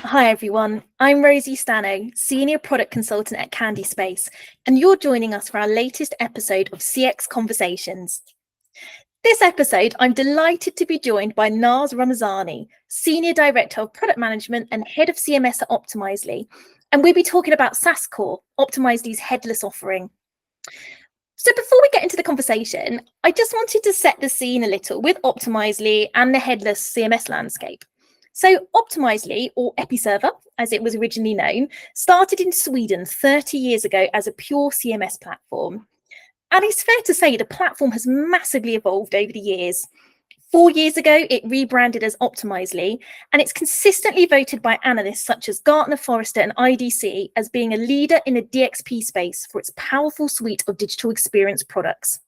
Hi everyone, I'm Rosie Stano, Senior Product Consultant at Candyspace, and you're joining us for our latest episode of CX Conversations. This episode, I'm delighted to be joined by Nazanin Ramezani, Senior Director of Product Management and Head of CMS at Optimizely, and we'll be talking about SaaS Core, Optimizely's headless offering. So before we get into the conversation, I just wanted to set the scene a little with Optimizely and the headless CMS landscape. So Optimizely, or Episerver, as it was originally known, started in Sweden 30 years ago as a pure CMS platform. And it's fair to say the platform has massively evolved over the years. 4 years ago, it rebranded as Optimizely, and it's consistently voted by analysts such as Gartner, Forrester, and IDC as being a leader in the DXP space for its powerful suite of digital experience products.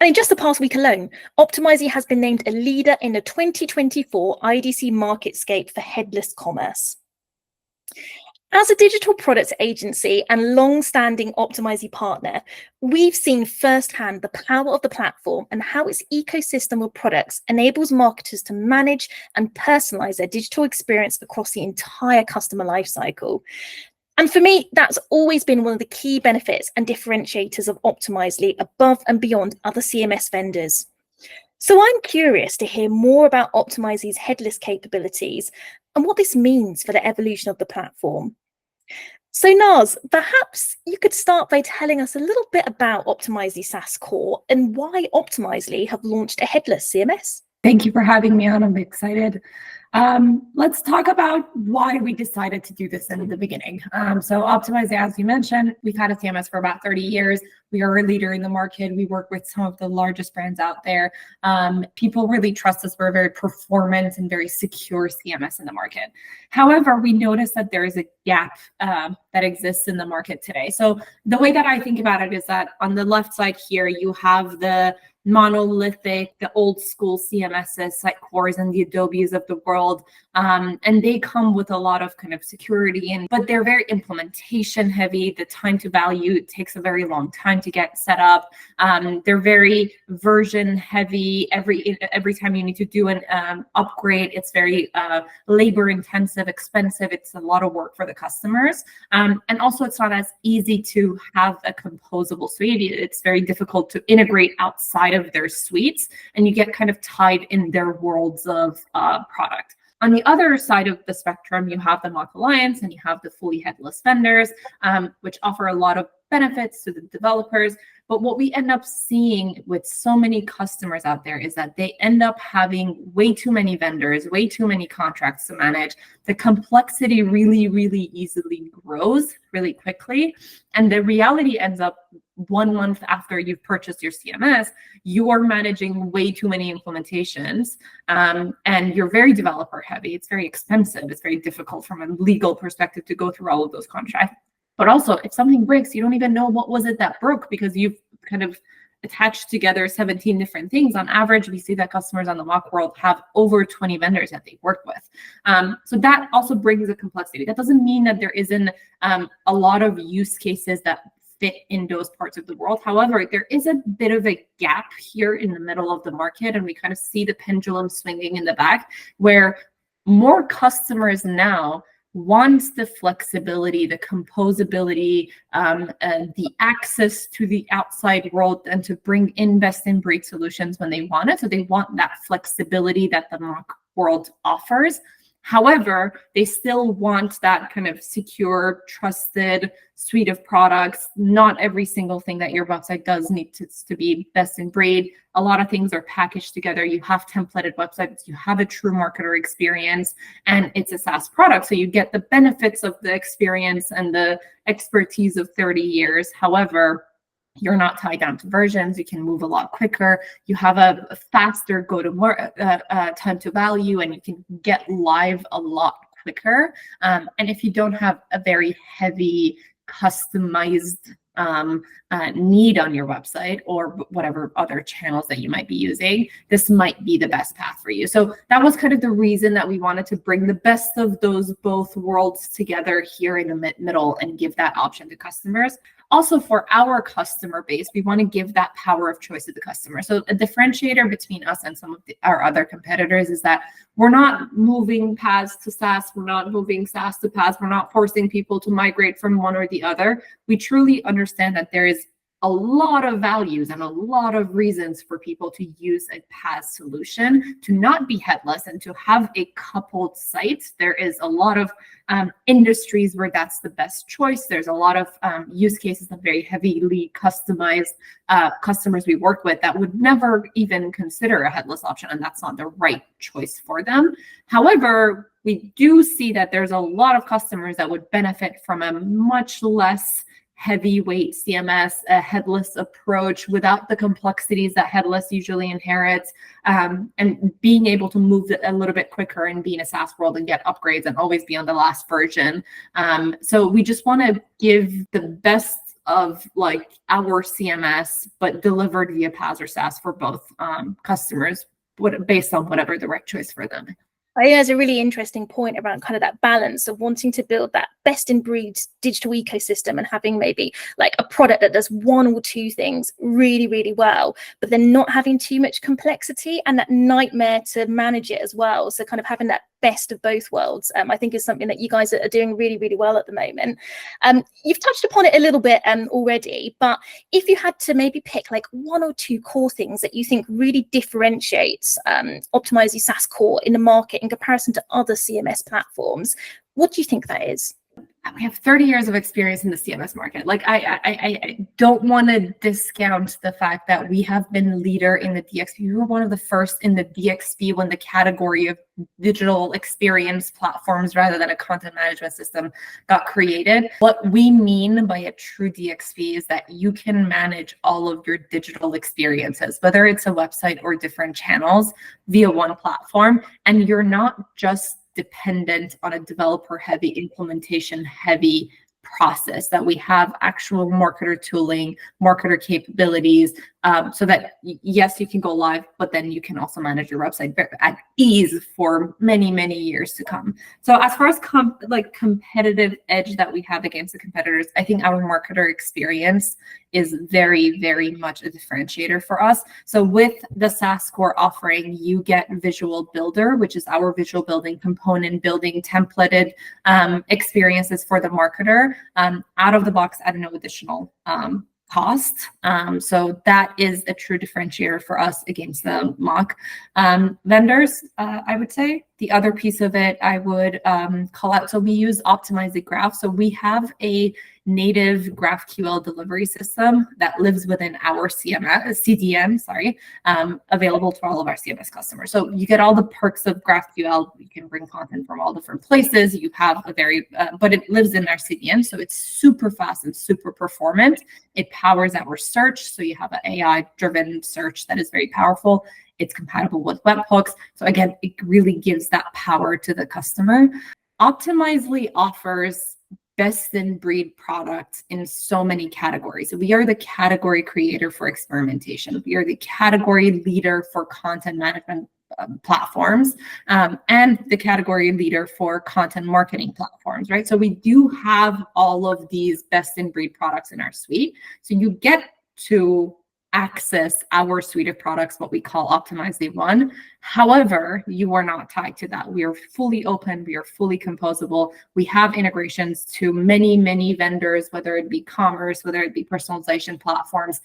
And in just the past week alone, Optimizely has been named a leader in the 2024 IDC MarketScape for headless commerce. As a digital products agency and long-standing Optimizely partner, we've seen firsthand the power of the platform and how its ecosystem of products enables marketers to manage and personalize their digital experience across the entire customer lifecycle. And for me, that's always been one of the key benefits and differentiators of Optimizely above and beyond other CMS vendors. So I'm curious to hear more about Optimizely's headless capabilities and what this means for the evolution of the platform. So Naz, perhaps you could start by telling us a little bit about Optimizely SaaS Core and why Optimizely have launched a headless CMS. Thank you for having me on. I'm excited. Let's talk about why we decided to do this in the beginning. So Optimizely, as you mentioned, we've had a CMS for about 30 years. We are a leader in the market. We work with some of the largest brands out there. People really trust us. We're a very performant and very secure CMS in the market. However, we noticed that there is a gap that exists in the market today. So the way that I think about it is that on the left side here, you have the monolithic, the old school CMSs like Cores and the Adobes of the world. And they come with a lot of kind of security, but they're very implementation heavy. The time to value takes a very long time to get set up. They're very version heavy. Every time you need to do an upgrade, it's very labor intensive, expensive. It's a lot of work for the customers. And also it's not as easy to have a composable suite. It's very difficult to integrate outside of their suites, and you get kind of tied in their worlds of product. On the other side of the spectrum, you have the Mock Alliance and you have the fully headless vendors, which offer a lot of benefits to the developers. But what we end up seeing with so many customers out there is that they end up having way too many vendors, way too many contracts to manage. The complexity really, really easily grows really quickly. And the reality ends up 1 month after you've purchased your CMS, you are managing way too many implementations, and you're very developer heavy. It's very expensive. It's very difficult from a legal perspective to go through all of those contracts. But also, if something breaks, you don't even know what was it that broke because you've kind of attached together 17 different things. On average, we see that customers on the mock world have over 20 vendors that they work with. So that also brings a complexity. That doesn't mean that there isn't a lot of use cases that fit in those parts of the world. However, there is a bit of a gap here in the middle of the market, and we kind of see the pendulum swinging in the back, where more customers now want the flexibility, the composability, and the access to the outside world, and to bring in best-in-breed solutions when they want it. So they want that flexibility that the mock world offers. However, they still want that kind of secure, trusted suite of products. Not every single thing that your website does need to be best in breed. A lot of things are packaged together. You have templated websites, you have a true marketer experience, and it's a SaaS product. So you get the benefits of the experience and the expertise of 30 years. However, you're not tied down to versions. You can move a lot quicker. You have a faster time to value, and you can get live a lot quicker. And if you don't have a very heavy customized need on your website or whatever other channels that you might be using, this might be the best path for you. So that was kind of the reason that we wanted to bring the best of those both worlds together here in the middle and give that option to customers. also for our customer base, we want to give that power of choice to the customer. So a differentiator between us and some of our other competitors is that we're not moving PaaS to SaaS, we're not moving SaaS to PaaS, we're not forcing people to migrate from one or the other. We truly understand that there is a lot of values and a lot of reasons for people to use a PaaS solution, to not be headless and to have a coupled site. There is a lot of industries where that's the best choice. There's a lot of use cases of very heavily customized customers we work with that would never even consider a headless option, and that's not the right choice for them. However, we do see that there's a lot of customers that would benefit from a much less heavyweight CMS, a headless approach without the complexities that headless usually inherits, and being able to move it a little bit quicker and be in a SaaS world and get upgrades and always be on the last version. So we just want to give the best of like our CMS, but delivered via PaaS or SaaS for both customers, based on whatever the right choice for them. I think that's a really interesting point around kind of that balance of wanting to build that best in breed digital ecosystem and having maybe like a product that does one or two things really, really well, but then not having too much complexity and that nightmare to manage it as well. So kind of having that best of both worlds, I think is something that you guys are doing really, really well at the moment. You've touched upon it a little bit already, but if you had to maybe pick like one or two core things that you think really differentiates Optimizely SaaS Core in the market in comparison to other CMS platforms, what do you think that is? We have 30 years of experience in the CMS market. Like I don't want to discount the fact that we have been leader in the DXP. We were one of the first in the DXP when the category of digital experience platforms rather than a content management system got created. What we mean by a true DXP is that you can manage all of your digital experiences, whether it's a website or different channels, via one platform. And you're not just dependent on a developer heavy, implementation heavy process, that we have actual marketer tooling, marketer capabilities, so that yes, you can go live, but then you can also manage your website at ease for many, many years to come. So as far as competitive edge that we have against the competitors, I think our marketer experience is very, very much a differentiator for us. So with the SaaS Core offering, you get Visual Builder, which is our visual building component, building templated experiences for the marketer out of the box at no additional cost. So that is a true differentiator for us against the mock vendors, I would say. The other piece of it I would call out, so we use Optimizely Graph. So we have a native GraphQL delivery system that lives within our CDN, available to all of our CMS customers. So you get all the perks of GraphQL. You can bring content from all different places. You have a very, but it lives in our CDN. So it's super fast and super performant. It powers our search. So you have an AI-driven search that is very powerful. It's compatible with webhooks. So again, it really gives that power to the customer. Optimizely offers best in breed products in so many categories. We are the category creator for experimentation. We are the category leader for content management platforms, and the category leader for content marketing platforms, right? So we do have all of these best in breed products in our suite. So you get to access our suite of products, what we call Optimizely One. However, you are not tied to that. We are fully open. We are fully composable. We have integrations to many, many vendors, whether it be commerce, whether it be personalization platforms.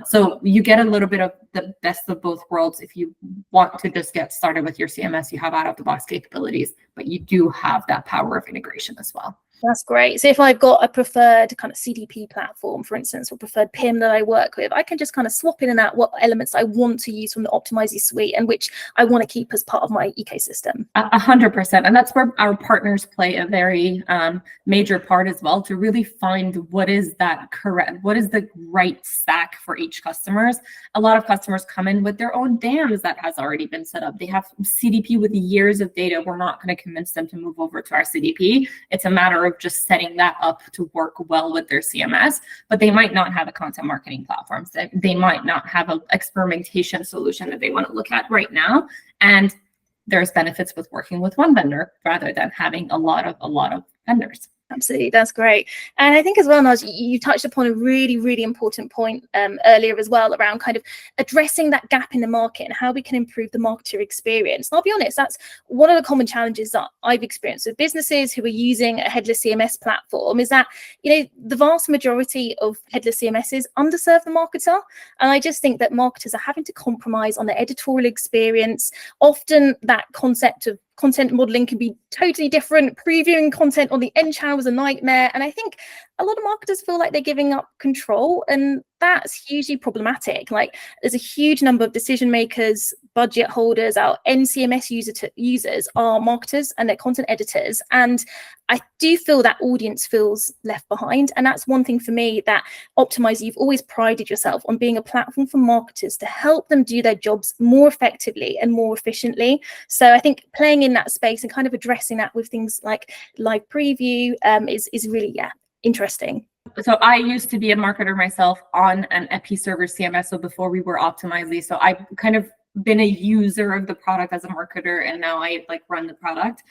So you get a little bit of the best of both worlds. If you want to just get started with your CMS, you have out-of-the-box capabilities, but you do have that power of integration as well. That's great. So if I've got a preferred kind of CDP platform, for instance, or preferred PIM that I work with, I can just kind of swap in and out what elements I want to use from the Optimizely suite and which I want to keep as part of my ecosystem. 100%. And that's where our partners play a very major part as well, to really find what is that correct, what is the right stack for each customers. A lot of customers come in with their own dams that has already been set up. They have CDP with years of data. We're not going to convince them to move over to our CDP. It's a matter of just setting that up to work well with their CMS, but they might not have a content marketing platform. So they might not have an experimentation solution that they want to look at right now. And there's benefits with working with one vendor rather than having a lot of vendors. Absolutely, that's great. And I think as well, Naj, you touched upon a really, really important point earlier as well around kind of addressing that gap in the market and how we can improve the marketer experience. And I'll be honest, that's one of the common challenges that I've experienced with businesses who are using a headless CMS platform is that, the vast majority of headless CMSs underserve the marketer. And I just think that marketers are having to compromise on the editorial experience. Often that concept of content modeling can be totally different. Previewing content on the end channel was a nightmare. And I think a lot of marketers feel like they're giving up control, and that's hugely problematic. Like, there's a huge number of decision makers, budget holders, our NCMS users are marketers and they're content editors. And I do feel that audience feels left behind. And that's one thing for me that Optimizely, you've always prided yourself on being a platform for marketers to help them do their jobs more effectively and more efficiently. So I think playing in that space and kind of addressing that with things like live preview is really, interesting. So I used to be a marketer myself on an Epi server CMS. So before we were Optimizely, so I've kind of been a user of the product as a marketer, and now I run the product.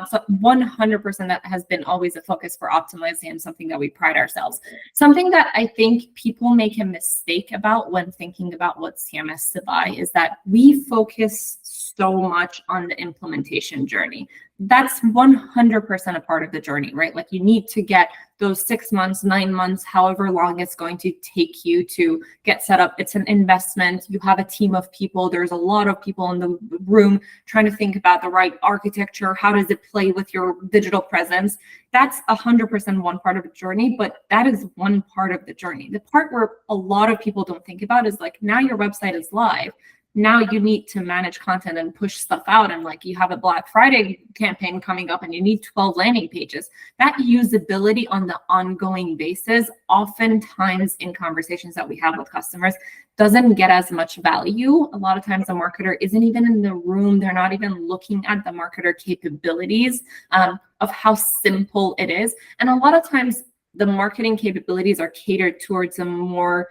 So 100% that has been always a focus for Optimizely and something that we pride ourselves. Something that I think people make a mistake about when thinking about what CMS to buy is that we focus so much on the implementation journey. That's 100% a part of the journey, right? Like, you need to get those 6 months, 9 months, however long it's going to take you to get set up. It's an investment. You have a team of people. There's a lot of people in the room trying to think about the right architecture. How does it play with your digital presence? That's 100% one part of the journey, but that is one part of the journey. The part where a lot of people don't think about is now your website is live. Now you need to manage content and push stuff out, and you have a Black Friday campaign coming up and you need 12 landing pages. That usability on the ongoing basis, oftentimes in conversations that we have with customers, doesn't get as much value. A lot of times the marketer isn't even in the room. They're not even looking at the marketer capabilities of how simple it is. And a lot of times the marketing capabilities are catered towards a more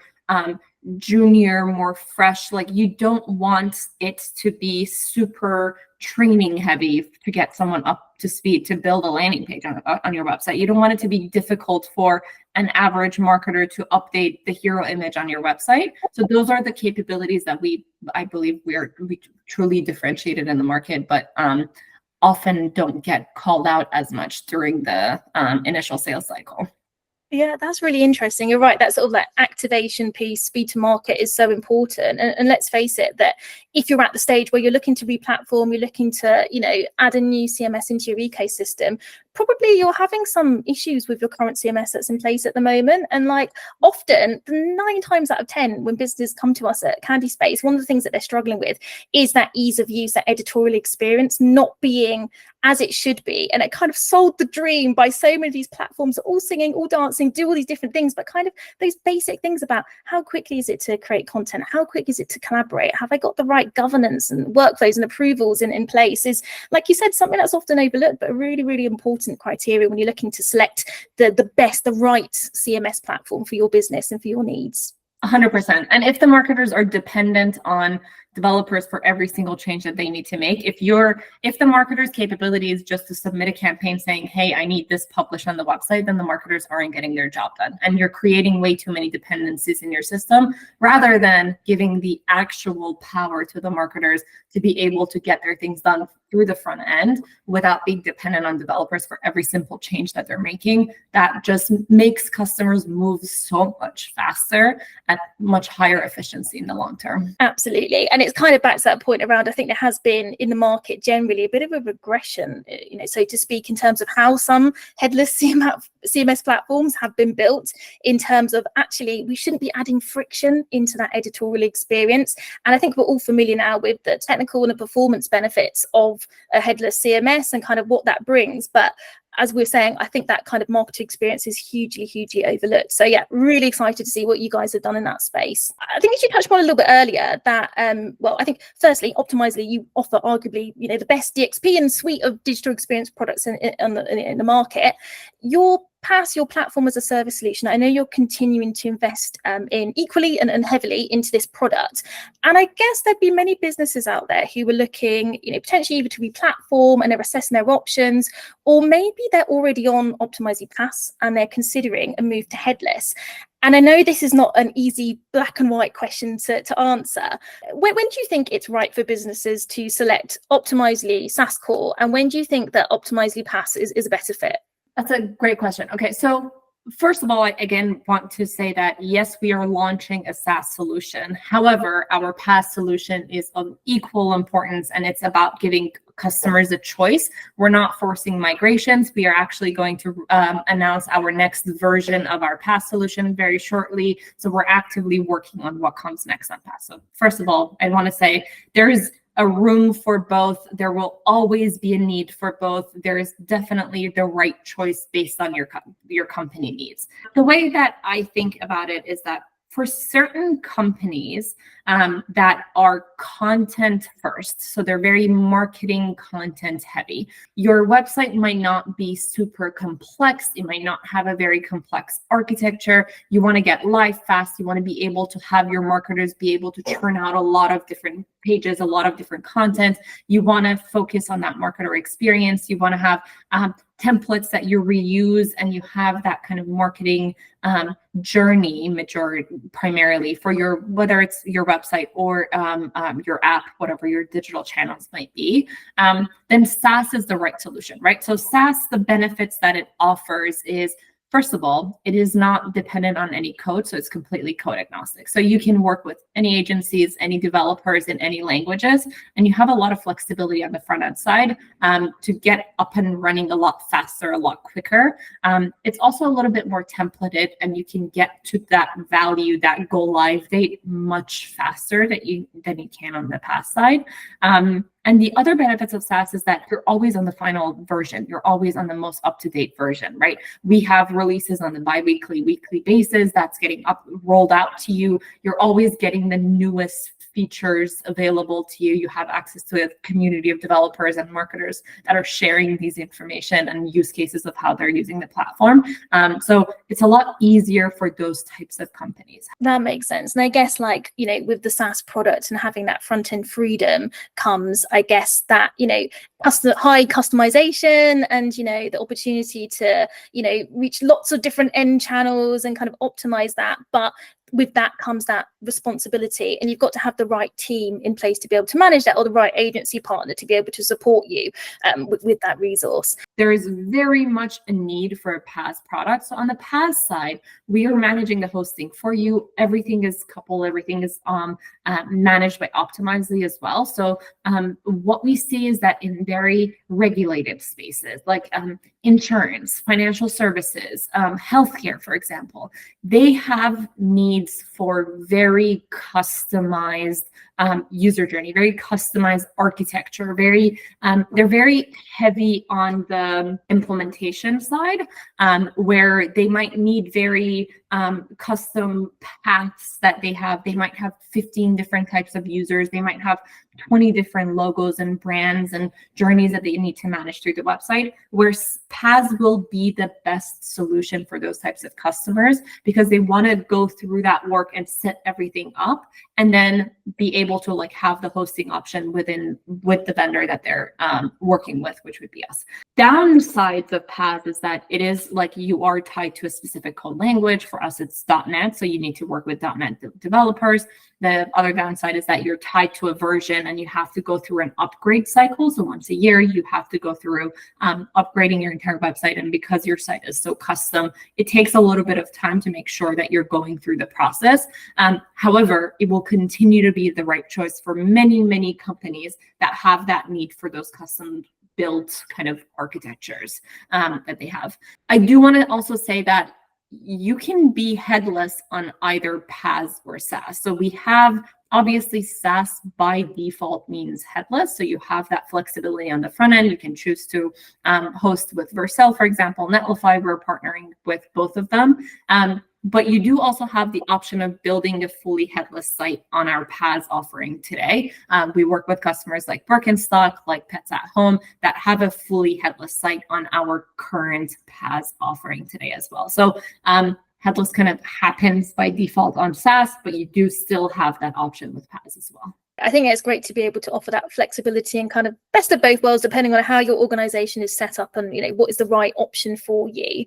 junior, more fresh. You don't want it to be super training heavy to get someone up to speed to build a landing page on your website. You don't want it to be difficult for an average marketer to update the hero image on your website. So those are the capabilities that I believe we truly differentiated in the market, but often don't get called out as much during the initial sales cycle. Yeah, that's really interesting. You're right. That sort of activation piece, speed to market is so important. And let's face it, that if you're at the stage where you're looking to replatform, you're looking to, add a new CMS into your ecosystem, probably you're having some issues with your current CMS that's in place at the moment. And often 9 times out of 10, when businesses come to us at Candyspace, one of the things that they're struggling with is that ease of use, that editorial experience not being as it should be. And it kind of sold the dream by so many of these platforms, all singing, all dancing, do all these different things, but kind of those basic things about how quickly is it to create content? How quick is it to collaborate? Have I got the right governance and workflows and approvals in place? Is, like you said, something that's often overlooked, but a really, really important criteria when you're looking to select the right CMS platform for your business and for your needs. 100%. And if the marketers are dependent on developers for every single change that they need to make, if the marketer's capability is just to submit a campaign saying, hey, I need this published on the website, then the marketers aren't getting their job done. And you're creating way too many dependencies in your system, rather than giving the actual power to the marketers to be able to get their things done through the front end without being dependent on developers for every simple change that they're making. That just makes customers move so much faster at much higher efficiency in the long term. Absolutely. And it's kind of back to that point around, I think there has been in the market generally a bit of a regression, so to speak, in terms of how some headless CMS platforms have been built, in terms of actually we shouldn't be adding friction into that editorial experience. And I think we're all familiar now with the technical and the performance benefits of a headless CMS and kind of what that brings. But as we're saying, I think that kind of marketing experience is hugely, hugely overlooked. So yeah, really excited to see what you guys have done in that space. I think as you touched on a little bit earlier that, I think firstly, Optimizely, you offer arguably, the best DXP and suite of digital experience products in the market. Your PaaS, your platform as a service solution, I know you're continuing to invest in equally and heavily into this product. And I guess there'd be many businesses out there who were looking, potentially either to re-platform and they're assessing their options, or maybe they're already on Optimizely PaaS and they're considering a move to Headless. And I know this is not an easy black and white question to answer. When do you think it's right for businesses to select Optimizely SaaS Core? And when do you think that Optimizely PaaS is a better fit? That's a great question. Okay, so first of all, I again want to say that yes, we are launching a SaaS solution. However, our PaaS solution is of equal importance, and it's about giving customers a choice. We're not forcing migrations. We are actually going to announce our next version of our PaaS solution very shortly. So we're actively working on what comes next on PaaS. So first of all, I want to say there is a room for both. There will always be a need for both. There is definitely the right choice based on your company needs. The way that I think about it is that for certain companies that are content first, so they're very marketing content heavy, your website might not be super complex. It might not have a very complex architecture. You want to get live fast. You want to be able to have your marketers be able to churn out a lot of different pages, a lot of different content. You want to focus on that marketer experience. You want to have templates that you reuse, and you have that kind of marketing journey primarily for whether it's your website or your app, whatever your digital channels might be, then SaaS is the right solution, right? So SaaS, the benefits that it offers is, first of all, it is not dependent on any code, so it's completely code agnostic. So you can work with any agencies, any developers in any languages, and you have a lot of flexibility on the front end side to get up and running a lot faster, a lot quicker. It's also a little bit more templated, and you can get to that value, that go live date much faster than you can on the PaaS side. And the other benefits of SaaS is that you're always on the final version. You're always on the most up-to-date version, right? We have releases on the bi-weekly, weekly basis that's getting rolled out to you. You're always getting the newest features available to you. You have access to a community of developers and marketers that are sharing these information and use cases of how they're using the platform. So it's a lot easier for those types of companies. That makes sense. And I guess with the SaaS product and having that front end freedom comes, I guess that, high customization and, the opportunity to, reach lots of different end channels and kind of optimize that. But with that comes that responsibility, and you've got to have the right team in place to be able to manage that, or the right agency partner to be able to support you with that resource. There is very much a need for a PaaS product. So on the PaaS side, we are managing the hosting for you. Everything is coupled. Everything is managed by Optimizely as well. So what we see is that in very regulated spaces like insurance, financial services, healthcare, for example, they have needs for very customized user journey, very customized architecture. They're very heavy on the implementation side, where they might need very custom paths that they have. They might have 15 different types of users. They might have 20 different logos and brands and journeys that they need to manage through the website, where PaaS will be the best solution for those types of customers, because they want to go through that work and set everything up and then be able to have the hosting option with the vendor that they're working with, which would be us. Downsides of PaaS is that it is you are tied to a specific code language. For us, it's .NET, so you need to work with .NET developers. The other downside is that you're tied to a version and you have to go through an upgrade cycle. So once a year, you have to go through upgrading your entire website. And because your site is so custom, it takes a little bit of time to make sure that you're going through the process. However, it will continue to be the right choice for many, many companies that have that need for those custom built kind of architectures that they have. I do want to also say that you can be headless on either PaaS or SaaS. So we have, obviously, SaaS by default means headless. So you have that flexibility on the front end. You can choose to host with Vercel, for example, Netlify. We're partnering with both of them. But you do also have the option of building a fully headless site on our PaaS offering today. We work with customers like Birkenstock, like Pets at Home, that have a fully headless site on our current PaaS offering today as well. So headless kind of happens by default on SaaS, but you do still have that option with PaaS as well. I think it's great to be able to offer that flexibility and kind of best of both worlds, depending on how your organization is set up and what is the right option for you.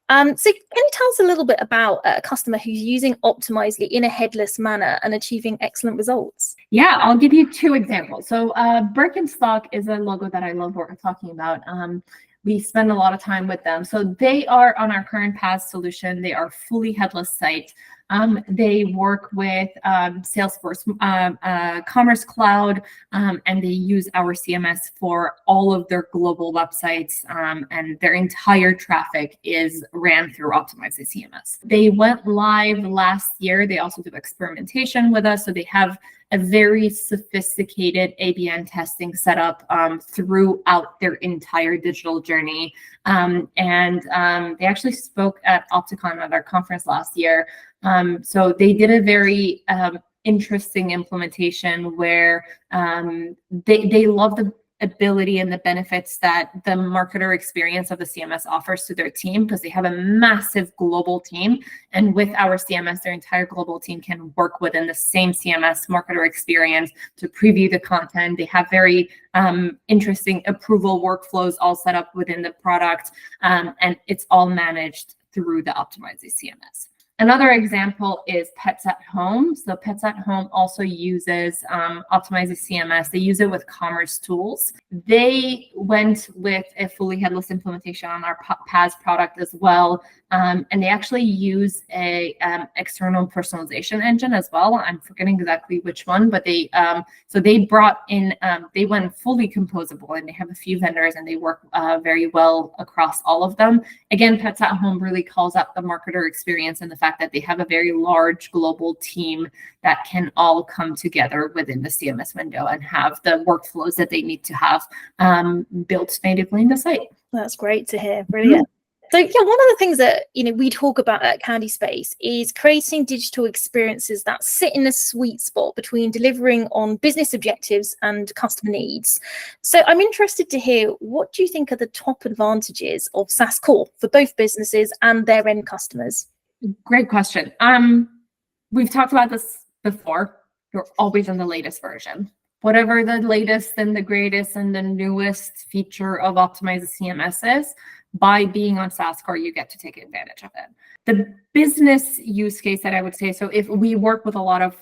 So can you tell us a little bit about a customer who's using Optimizely in a headless manner and achieving excellent results? Yeah, I'll give you two examples. So Birkenstock is a logo that I love what we're talking about. We spend a lot of time with them. So they are on our current PaaS solution. They are fully headless site. They work with Salesforce Commerce Cloud, and they use our CMS for all of their global websites, and their entire traffic is ran through Optimizely CMS. They went live last year. They also do experimentation with us. So they have a very sophisticated ABN testing setup throughout their entire digital journey. And they actually spoke at Opticon at our conference last year. So they did a very interesting implementation where they love the ability and the benefits that the marketer experience of the CMS offers to their team, because they have a massive global team. And with our CMS, their entire global team can work within the same CMS marketer experience to preview the content. They have very interesting approval workflows all set up within the product, and it's all managed through the Optimizely CMS. Another example is Pets at Home. So Pets at Home also uses Optimizely CMS. They use it with commerce tools. They went with a fully headless implementation on our PaaS product as well. And they actually use a external personalization engine as well. I'm forgetting exactly which one, but they brought in, they went fully composable, and they have a few vendors, and they work very well across all of them. Again, Pets at Home really calls out the marketer experience and the fact that they have a very large global team that can all come together within the CMS window and have the workflows that they need to have built natively in the site. That's great to hear. Brilliant. So yeah, one of the things that we talk about at Candyspace is creating digital experiences that sit in the sweet spot between delivering on business objectives and customer needs. So I'm interested to hear, what do you think are the top advantages of SaaS Core for both businesses and their end customers? Great question. We've talked about this before. You're always in the latest version. Whatever the latest and the greatest and the newest feature of Optimizely CMS is, by being on SaaS Core, you get to take advantage of it. The business use case that I would say, so if we work with a lot of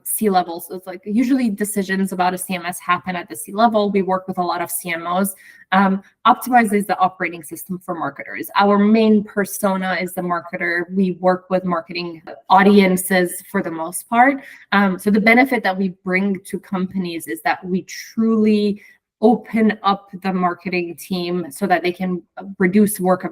C-levels, so it's like usually decisions about a CMS happen at the C-level. We work with a lot of CMOs. Optimizely is the operating system for marketers. Our main persona is the marketer. We work with marketing audiences for the most part. So the benefit that we bring to companies is that we truly open up the marketing team so that they can reduce work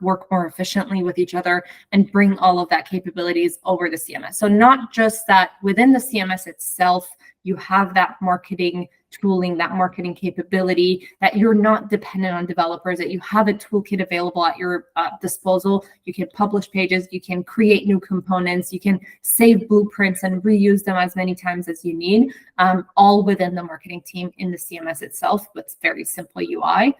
more efficiently with each other, and bring all of that capabilities over the CMS. So not just that within the CMS itself, you have that marketing tooling, that marketing capability, that you're not dependent on developers, that you have a toolkit available at your disposal. You can publish pages, you can create new components, you can save blueprints and reuse them as many times as you need, all within the marketing team in the CMS itself with very simple UI.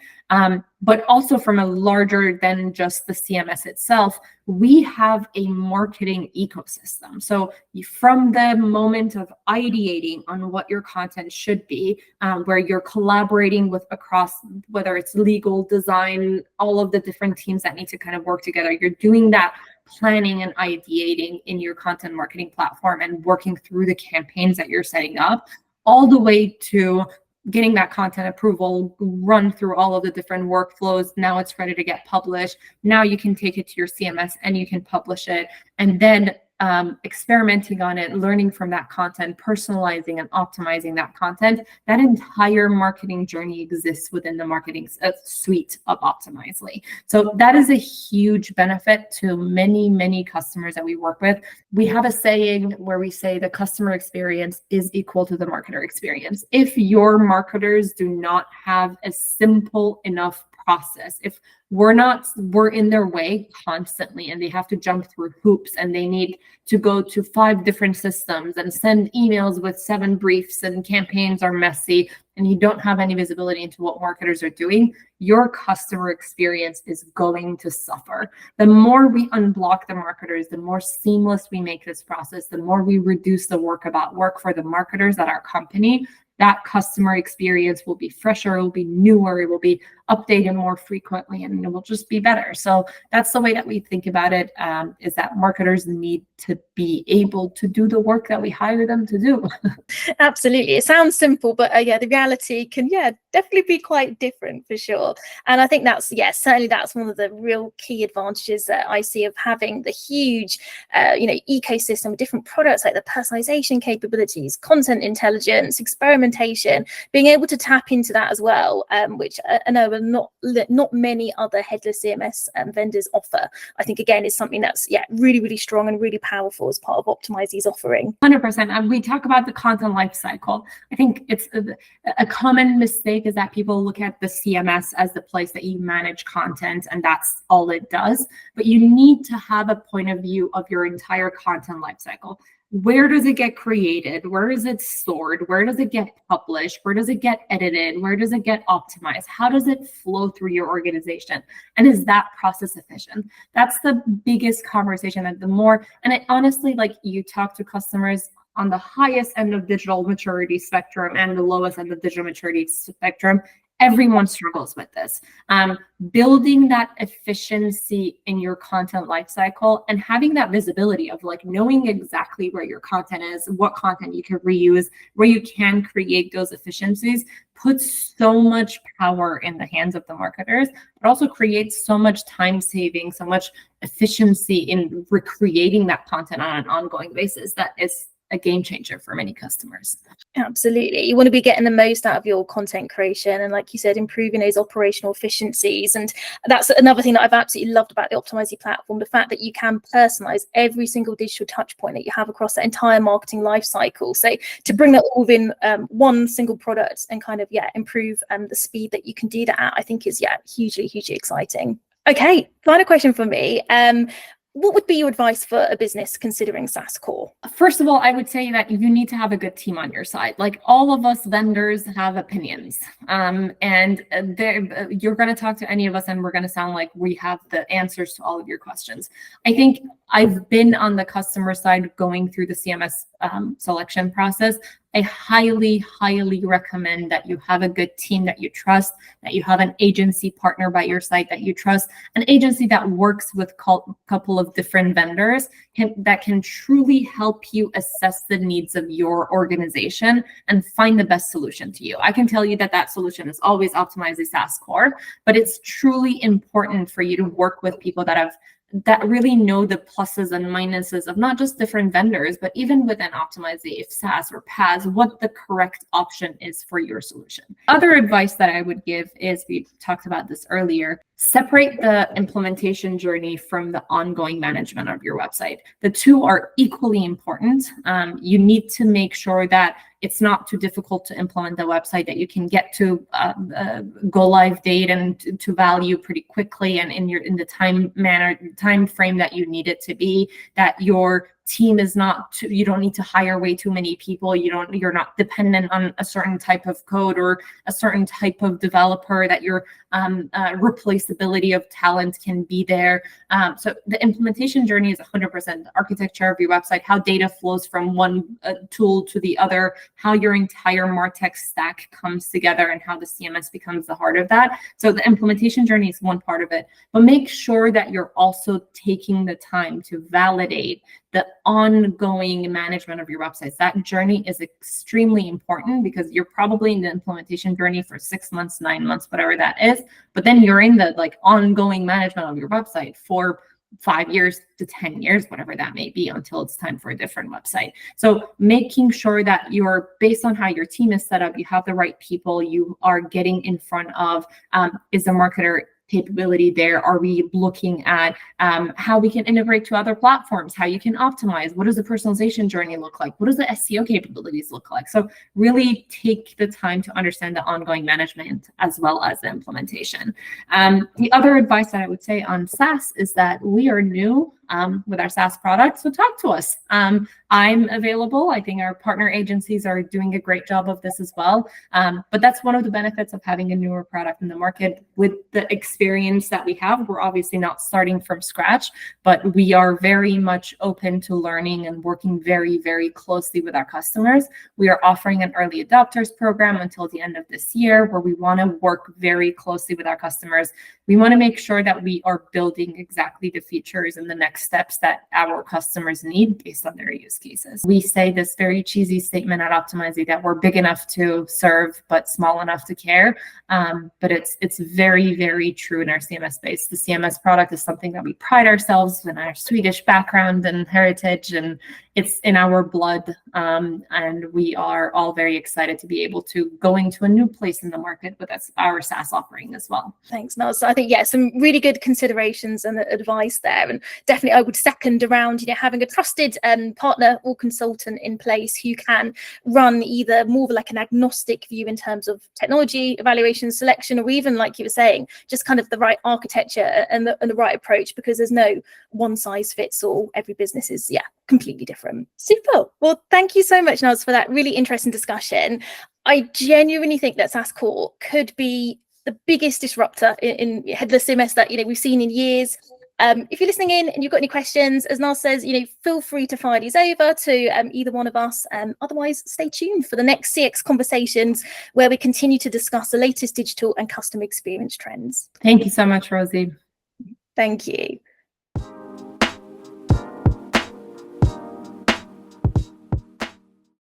But also from a larger than just the CMS itself, we have a marketing ecosystem. So from the moment of ideating on what your content should be, where you're collaborating with across, whether it's legal, design, all of the different teams that need to kind of work together, you're doing that planning and ideating in your content marketing platform and working through the campaigns that you're setting up, all the way to getting that content approval, run through all of the different workflows. Now it's ready to get published. Now you can take it to your CMS and you can publish it. And then experimenting on it, learning from that content, personalizing and optimizing that content. That entire marketing journey exists within the marketing suite of Optimizely. So that is a huge benefit to many, many customers that we work with. We have a saying where we say the customer experience is equal to the marketer experience. If your marketers do not have a simple enough process, if we're in their way constantly and they have to jump through hoops and they need to go to 5 different systems and send emails with 7 briefs and campaigns are messy, and you don't have any visibility into what marketers are doing, your customer experience is going to suffer. The more we unblock the marketers, the more seamless we make this process, the more we reduce the work for the marketers at our company, that customer experience will be fresher, it will be newer, it will be updated more frequently, and it will just be better. So that's the way that we think about it, is that marketers need to be able to do the work that we hire them to do. Absolutely. It sounds simple, but yeah, the reality can, definitely be quite different for sure. And I think that's, certainly that's one of the real key advantages that I see of having the huge, ecosystem of different products, like the personalization capabilities, content intelligence, experimentation, being able to tap into that as well, which I know not many other headless CMS vendors offer. I think, again, is something that's, really, really strong and really powerful as part of Optimizely's offering. 100%. And we talk about the content lifecycle. I think it's a common mistake is that people look at the CMS as the place that you manage content, and that's all it does. But you need to have a point of view of your entire content lifecycle. Where does it get created? Where is it stored? Where does it get published? Where does it get edited? Where does it get optimized? How does it flow through your organization? And is that process efficient? That's the biggest conversation. That the more, and it honestly, like, you talk to customers on the highest end of digital maturity spectrum and the lowest end of digital maturity spectrum, everyone struggles with this. Building that efficiency in your content lifecycle and having that visibility of like knowing exactly where your content is, what content you can reuse, where you can create those efficiencies, puts so much power in the hands of the marketers, but also creates so much time saving, so much efficiency in recreating that content on an ongoing basis that is a game changer for many customers. Absolutely. You want to be getting the most out of your content creation and, like you said, improving those operational efficiencies. And that's another thing that I've absolutely loved about the Optimizely platform, the fact that you can personalize every single digital touch point that you have across that entire marketing life cycle. So to bring that all within one single product and kind of, improve the speed that you can do that at, I think is, hugely, hugely exciting. Okay, final question for me. What would be your advice for a business considering SaaS Core? First of all, I would say that you need to have a good team on your side. Like, all of us vendors have opinions, and you're going to talk to any of us and we're going to sound like we have the answers to all of your questions. I think I've been on the customer side going through the CMS selection process. I highly, highly recommend that you have a good team that you trust, that you have an agency partner by your side that you trust, an agency that works with a couple of different vendors that can truly help you assess the needs of your organization and find the best solution to you. I can tell you that that solution is always Optimizely SaaS Core, but it's truly important for you to work with people that really know the pluses and minuses of not just different vendors, but even within Optimizely, if SaaS or PaaS, what the correct option is for your solution. Other advice that I would give is, we talked about this earlier, separate the implementation journey from the ongoing management of your website. The two are equally important. You need to make sure that it's not too difficult to implement the website, that you can get to go live date and to value pretty quickly and in the time frame that you need it to be, that your team is not you don't need to hire way too many people. You're not dependent on a certain type of code or a certain type of developer, that your replaceability of talent can be there. So the implementation journey is 100% the architecture of your website, how data flows from one tool to the other, how your entire MarTech stack comes together, and how the CMS becomes the heart of that. So the implementation journey is one part of it, but make sure that you're also taking the time to validate the ongoing management of your websites. That journey is extremely important, because you're probably in the implementation journey for 6 months, 9 months, whatever that is. But then you're in the ongoing management of your website for 5 years to 10 years, whatever that may be, until it's time for a different website. So making sure that you're, based on how your team is set up, you have the right people, you are getting in front of, is the marketer capability there? Are we looking at how we can integrate to other platforms, how you can optimize? What does the personalization journey look like? What does the SEO capabilities look like? So really take the time to understand the ongoing management as well as the implementation. The other advice that I would say on SaaS is that we are new with our SaaS product, so talk to us. I'm available. I think our partner agencies are doing a great job of this as well. But that's one of the benefits of having a newer product in the market. With the experience that we have, we're obviously not starting from scratch, but we are very much open to learning and working very, very closely with our customers. We are offering an early adopters program until the end of this year, where we want to work very closely with our customers. We want to make sure that we are building exactly the features and the next steps that our customers need based on their use cases. We say this very cheesy statement at Optimizely that we're big enough to serve, but small enough to care. But it's very, very true in our CMS space. The CMS product is something that we pride ourselves in, our Swedish background and heritage, and it's in our blood. And we are all very excited to be able to go into a new place in the market with our SaaS offering as well. Thanks, Naz. So I think, yeah, some really good considerations and advice there. And definitely I would second around, having a trusted partner or consultant in place who can run either more like an agnostic view in terms of technology, evaluation, selection, or even, like you were saying, just kind of the right architecture and the right approach, because there's no one size fits all. Every business is, completely different. Super. Well, thank you so much, Naz, for that really interesting discussion. I genuinely think that SaaS Core could be the biggest disruptor in headless CMS that we've seen in years. If you're listening in and you've got any questions, as Naz says, feel free to fire these over to either one of us. Otherwise, stay tuned for the next CX conversations, where we continue to discuss the latest digital and customer experience trends. Thank you so much, Rosie. Thank you.